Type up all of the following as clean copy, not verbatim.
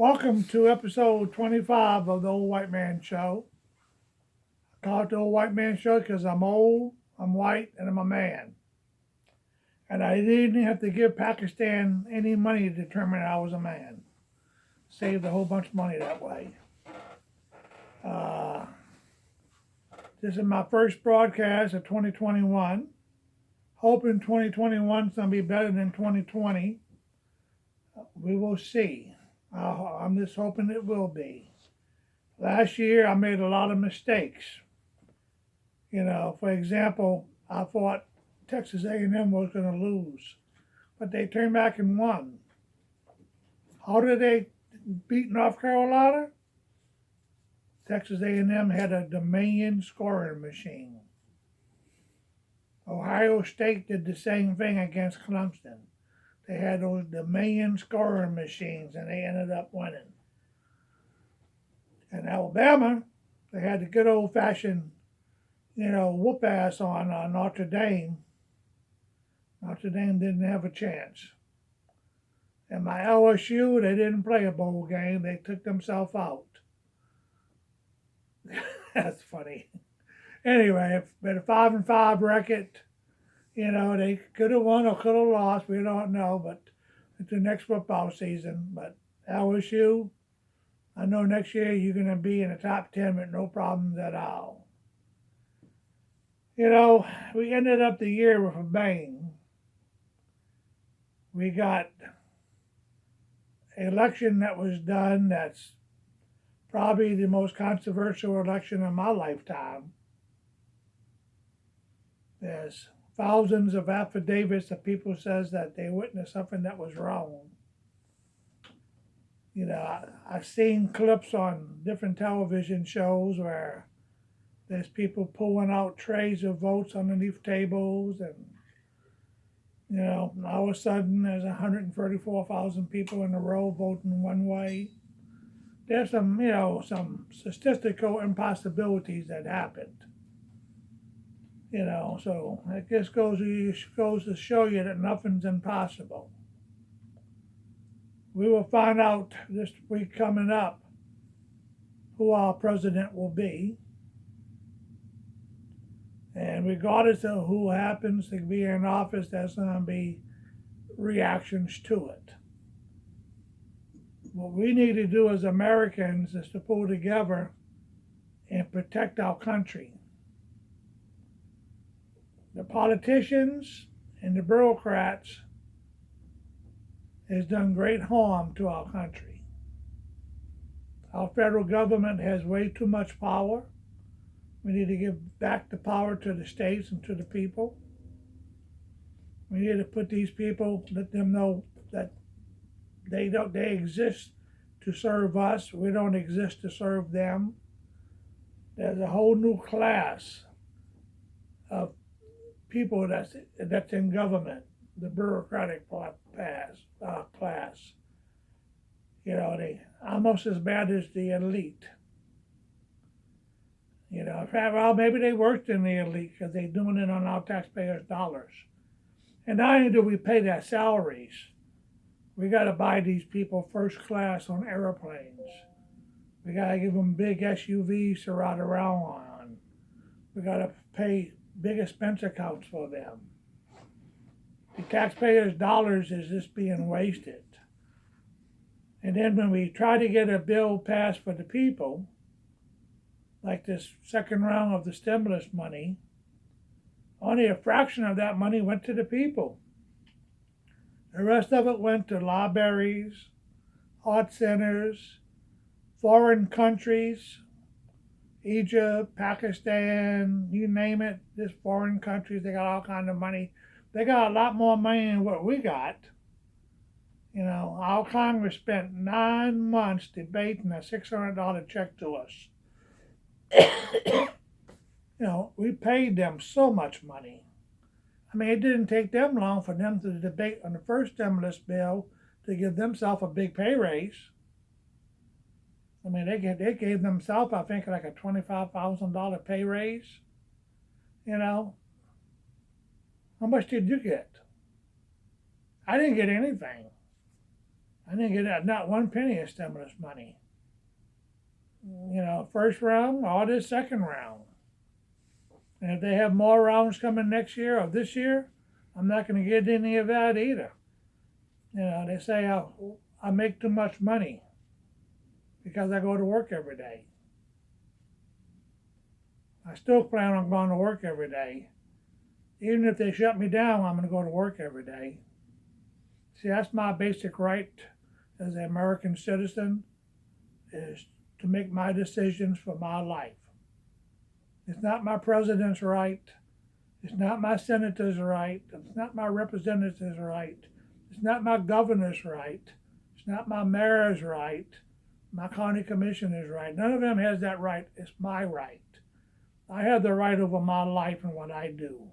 Welcome to episode 25 of the Old White Man Show. I call it the Old White Man Show because I'm old, I'm white, and I'm a man. And I didn't have to give Pakistan any money to determine I was a man. Saved a whole bunch of money that way. Uh, this is my first broadcast of 2021. Hoping 2021 is going to be better than 2020. We will see. I'm just hoping it will be. Last year, I made a lot of mistakes. For example, I thought Texas A&M was going to lose, but they turned back and won. How did they beat North Carolina? Texas A&M had a Dominion scoring machine. Ohio State did the same thing against Clemson. They had those Dominion scoring machines, and they ended up winning. And Alabama, they had the good old-fashioned whoop ass on Notre Dame. Notre Dame didn't have a chance. And my LSU, they didn't play a bowl game. They took themselves out. That's funny. Anyway, but a 5-5 record, they could have won or could have lost. We don't know, but it's the next football season. But LSU, I know next year you're going to be in the top 10 with no problems at all. We ended up the year with a bang. We got an election that was done that's probably the most controversial election in my lifetime. There's thousands of affidavits that people says that they witnessed something that was wrong. I've seen clips on different television shows where there's people pulling out trays of votes underneath tables, and all of a sudden there's 134,000 people in a row voting one way. There's some statistical impossibilities that happened. So it just goes to show you that nothing's impossible. We will find out this week coming up who our president will be. And regardless of who happens to be in office, there's going to be reactions to it. What we need to do as Americans is to pull together and protect our country. The politicians and the bureaucrats has done great harm to our country. Our federal government has way too much power. We need to give back the power to the states and to the people. We need to put these people, let them know that they exist to serve us. We don't exist to serve them. There's a whole new class of people that's in government, the bureaucratic class. They almost as bad as the elite. Well, maybe they worked in the elite because they're doing it on our taxpayers' dollars. And not only do we pay their salaries, we got to buy these people first class on airplanes. We got to give them big SUVs to ride around on. We got to pay big expense accounts for them. The taxpayers' dollars is just being wasted. And then when we try to get a bill passed for the people, like this second round of the stimulus money, only a fraction of that money went to the people. The rest of it went to libraries, art centers, foreign countries, Egypt, Pakistan, you name it, just foreign countries, they got all kinds of money. They got a lot more money than what we got. Our Congress spent 9 months debating a $600 check to us. We paid them so much money. I mean, it didn't take them long for them to debate on the first stimulus bill to give themselves a big pay raise. I mean, they gave themselves, I think, like a $25,000 pay raise. How much did you get? I didn't get anything. I didn't get not one penny of stimulus money. First round or this second round. And if they have more rounds coming next year or this year, I'm not going to get any of that either. They say I make too much money because I go to work every day. I still plan on going to work every day. Even if they shut me down, I'm going to go to work every day. See, that's my basic right as an American citizen, is to make my decisions for my life. It's not my president's right. It's not my senator's right. It's not my representative's right. It's not my governor's right. It's not my mayor's right. My county commissioner's right. None of them has that right. It's my right. I have the right over my life and what I do.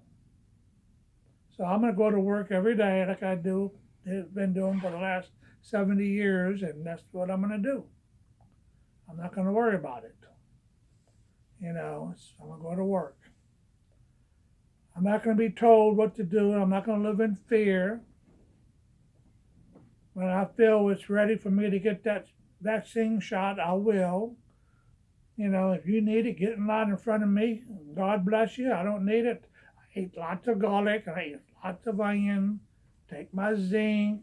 So I'm going to go to work every day like I do. I've been doing for the last 70 years, and that's what I'm going to do. I'm not going to worry about it. I'm going to go to work. I'm not going to be told what to do. I'm not going to live in fear. When I feel it's ready for me to get that vaccine shot, I will. If you need it, get in line in front of me. God bless you. I don't need it. I eat lots of garlic. I eat lots of onion. Take my zinc.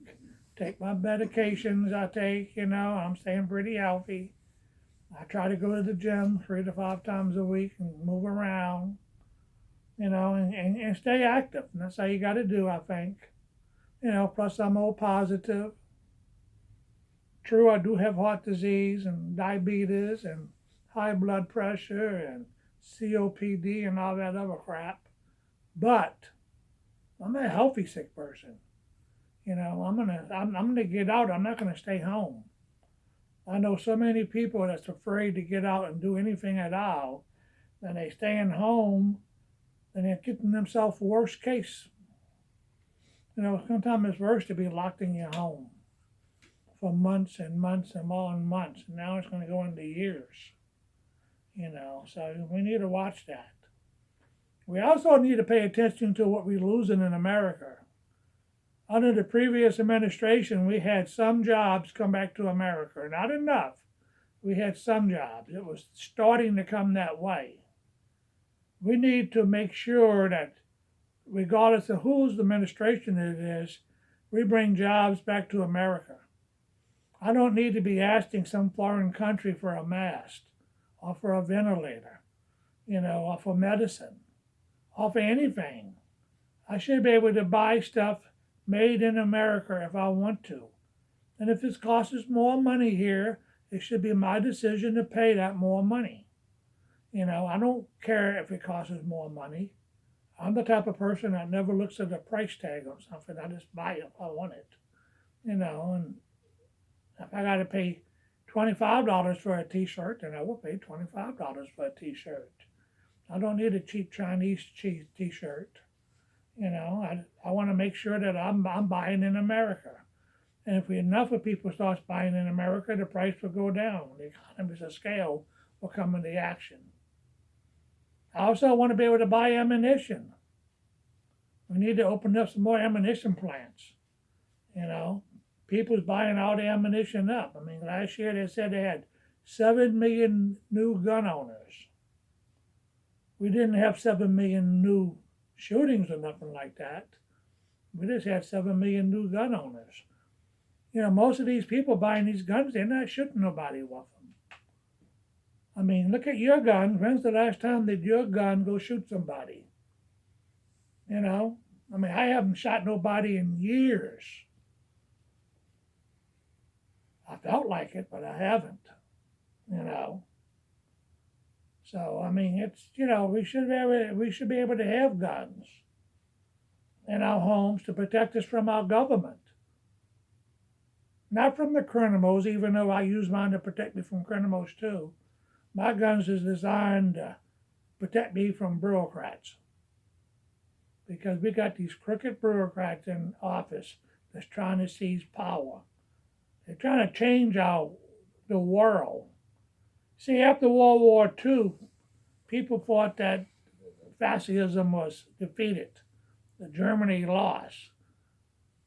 Take my medications I take. I'm staying pretty healthy. I try to go to the gym 3 to 5 times a week and move around, and stay active. And that's how you got to do, I think. Plus I'm O positive. True, I do have heart disease and diabetes and high blood pressure and COPD and all that other crap. But I'm a healthy sick person. I'm gonna get out. I'm not gonna stay home. I know so many people that's afraid to get out and do anything at all, and they staying home, and they're getting themselves worst case. Sometimes it's worse to be locked in your home for months and months and more and months, and now it's going to go into years. So we need to watch that. We also need to pay attention to what we're losing in America. Under the previous administration, we had some jobs come back to America. Not enough. We had some jobs. It was starting to come that way. We need to make sure that regardless of whose administration it is, we bring jobs back to America. I don't need to be asking some foreign country for a mask or for a ventilator, or for medicine or for anything. I should be able to buy stuff made in America if I want to. And if it costs us more money here, it should be my decision to pay that more money. I don't care if it costs us more money. I'm the type of person that never looks at the price tag on something. I just buy it if I want it. And if I got to pay $25 for a t-shirt, then I will pay $25 for a t-shirt. I don't need a cheap Chinese t-shirt. I want to make sure that I'm buying in America. And if enough of people start buying in America, the price will go down. The economies of scale will come into action. I also want to be able to buy ammunition. We need to open up some more ammunition plants. People's buying all the ammunition up. Last year they said they had 7 million new gun owners. We didn't have 7 million new shootings or nothing like that. We just had 7 million new gun owners. Most of these people buying these guns, they're not shooting nobody with them. Look at your gun. When's the last time did your gun go shoot somebody? I haven't shot nobody in years. I felt like it, but I haven't. So it's we should be able to have guns in our homes to protect us from our government, not from the criminals. Even though I use mine to protect me from criminals too, my guns is designed to protect me from bureaucrats, because we got these crooked bureaucrats in office that's trying to seize power. They're trying to change the world. See, after World War II, people thought that fascism was defeated. That Germany lost.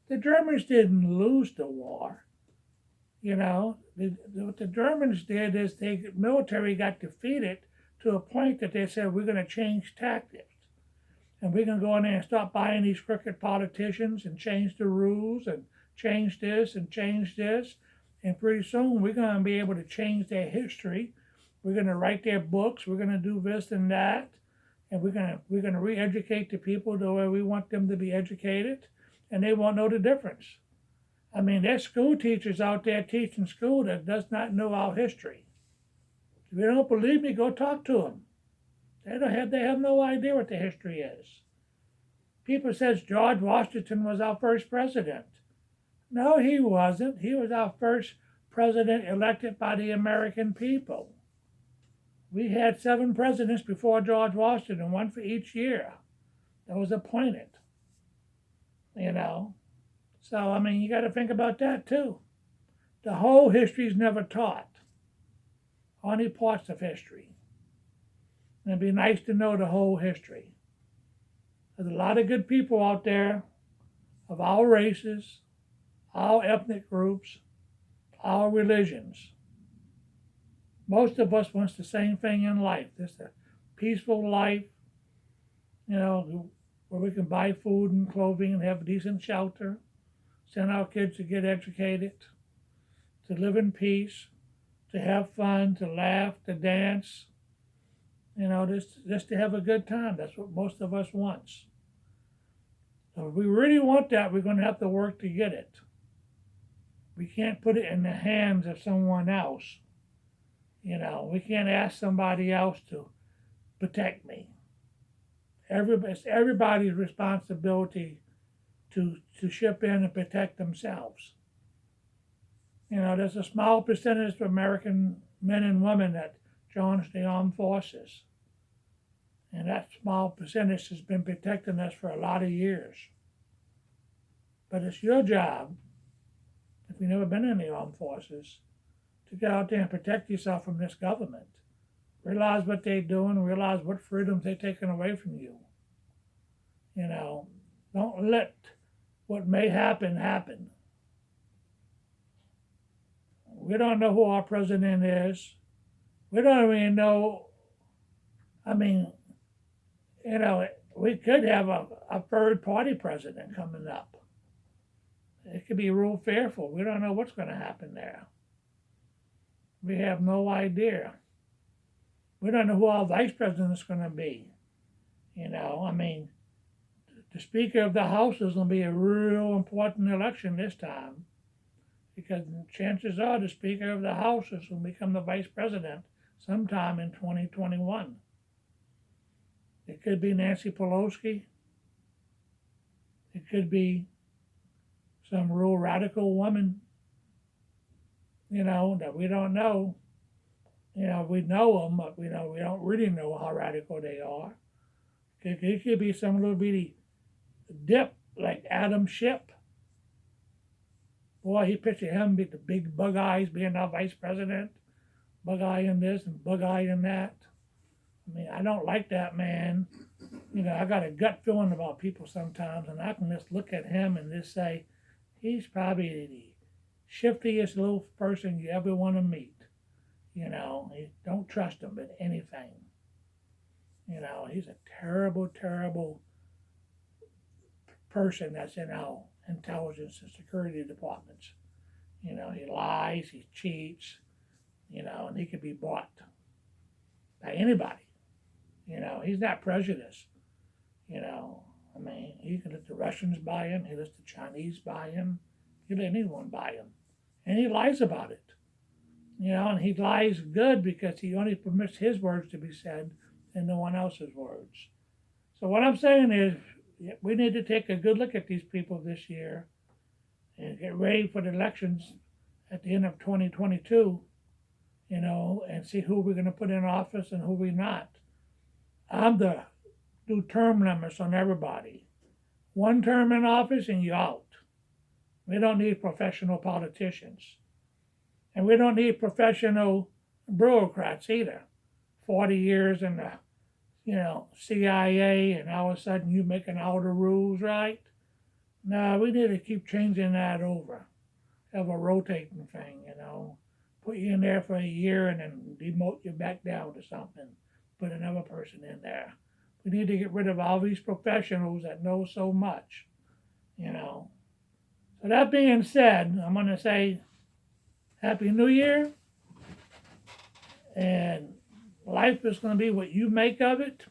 The Germans didn't lose the war. What the Germans did is the military got defeated to a point that they said, we're going to change tactics. And we're going to go in there and start buying these crooked politicians and change the rules and change this and change this. And pretty soon we're going to be able to change their history. We're going to write their books. We're going to do this and that. And we're going to re-educate the people the way we want them to be educated. And they won't know the difference. I mean, there's school teachers out there teaching school that does not know our history. If you don't believe me, go talk to them. They have no idea what the history is. People says George Washington was our first president. No, he wasn't. He was our first president elected by the American people. We had 7 presidents before George Washington, 1 for each year that was appointed. So, I mean, you got to think about that too. The whole history is never taught, only parts of history. And it'd be nice to know the whole history. There's a lot of good people out there of our races, our ethnic groups, our religions. Most of us wants the same thing in life, just a peaceful life, where we can buy food and clothing and have decent shelter, send our kids to get educated, to live in peace, to have fun, to laugh, to dance, just to have a good time. That's what most of us wants. So if we really want that, we're going to have to work to get it. We can't put it in the hands of someone else. We can't ask somebody else to protect me. It's everybody's responsibility to ship in and protect themselves. There's a small percentage of American men and women that joins the armed forces. And that small percentage has been protecting us for a lot of years. But it's your job, if you've never been in the armed forces, to get out there and protect yourself from this government. Realize what they're doing, realize what freedoms they're taking away from you. Don't let what may happen happen. We don't know who our president is. We don't even know. I mean, we could have a third party president coming up. It could be real fearful. We don't know what's going to happen there. We have no idea. We don't know who our vice president is going to be. The Speaker of the House is going to be a real important election this time, because chances are the Speaker of the House is going to become the Vice President sometime in 2021. It could be Nancy Pelosi. It could be some real radical woman, that we don't know. We know them, but we don't really know how radical they are. It could be some little bitty dip like Adam Schiff. Boy, he pictured him with the big bug eyes being our vice president, bug eye in this and bug eye in that. I mean, I don't like that man. I got a gut feeling about people sometimes, and I can just look at him and just say, he's probably the shiftiest little person you ever want to meet. You don't trust him with anything. He's a terrible, terrible person that's in our intelligence and security departments. He lies, he cheats, and he can be bought by anybody. He's not prejudiced. He can let the Russians buy him, he lets the Chinese buy him, he let anyone buy him. And he lies about it. And he lies good because he only permits his words to be said and no one else's words. So what I'm saying is, we need to take a good look at these people this year and get ready for the elections at the end of 2022, and see who we're going to put in office and who we're not. I'm the do term limits on everybody. 1 term in office and you're out. We don't need professional politicians. And we don't need professional bureaucrats either. 40 years in the CIA, and all of a sudden you making all the rules right. No, we need to keep changing that over. have a rotating thing, put you in there for a year and then demote you back down to something, put another person in there. We need to get rid of all these professionals that know so much, you know. So that being said, I'm going to say Happy New Year, and life is going to be what you make of it.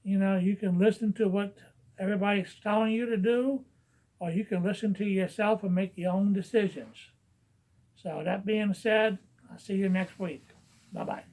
You can listen to what everybody's telling you to do, or you can listen to yourself and make your own decisions. So that being said, I'll see you next week. Bye-bye.